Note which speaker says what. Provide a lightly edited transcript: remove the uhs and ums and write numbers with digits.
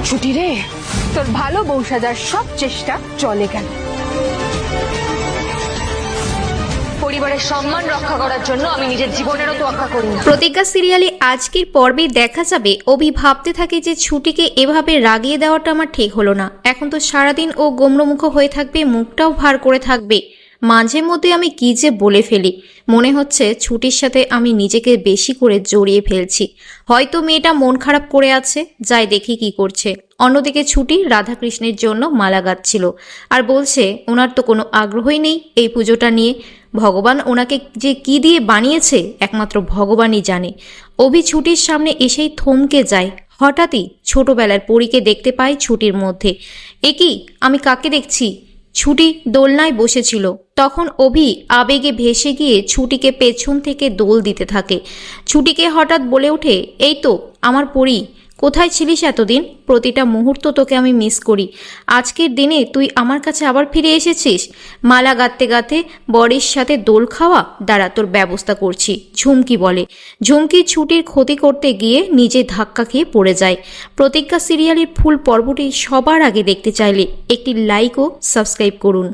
Speaker 1: ছুটি রে, তোর ভালো বউ সাজার সব চেষ্টা চলে গেল।
Speaker 2: পরিবারের সম্মান রক্ষা করার জন্য আমি নিজের জীবনেরও তোয়াক্কা করি না।
Speaker 3: প্রতিজ্ঞা সিরিয়ালে আজকের পর্বে দেখা যাবে অভি ভাবতে থাকে যে ছুটিকে এভাবে রাগিয়ে দেওয়াটা আমার ঠিক হলো না। এখন তো সারাদিন ও গোমড়মুখ হয়ে থাকবে, মুখটাও ভার করে থাকবে। মাঝে মধ্যে আমি কি যে বলে ফেলি, মনে হচ্ছে ছুটির সাথে আমি নিজেকে বেশি করে জড়িয়ে ফেলছি। হয়তো মেয়েটা মন খারাপ করে আছে, যাই দেখি কি করছে। অন্যদিকে ছুটি রাধাকৃষ্ণের জন্য মালা গাচ্ছিল আর বলছে ওনার তো কোনো আগ্রহই নেই এই পুজোটা নিয়ে। ভগবান ওনাকে যে কি দিয়ে বানিয়েছে একমাত্র ভগবানই জানে। অভি ছুটির সামনে এসেই থমকে যায়। হঠাৎই ছোটবেলার পরীকে দেখতে পাই ছুটির মধ্যে। এ কি, আমি কাকে দেখছি? ছুটি দোলনায় বসেছিল। তখন অভি আবেগে ভেসে গিয়ে ছুটিকে পেছন থেকে দোল দিতে থাকে। ছুটিকে হঠাৎ বলে ওঠে, এই তো আমার পরী, কোথায় ছিলিস এতদিন? প্রতিটা মুহূর্ত তোকে আমি মিস করি। আজকের দিনে তুই আমার কাছে আবার ফিরে এসেছিস। মালা গাঁথতে গাঁথতে বরের সাথে দোল খাওয়া, দাঁড়া তোর ব্যবস্থা করছি, ঝুমকি বলে। ঝুমকি ছুটির ক্ষতি করতে গিয়ে নিজে ধাক্কা খেয়ে পড়ে যায়। প্রতিজ্ঞা সিরিয়ালের ফুল পর্বটি সবার আগে দেখতে চাইলে একটি লাইক ও সাবস্ক্রাইব করুন।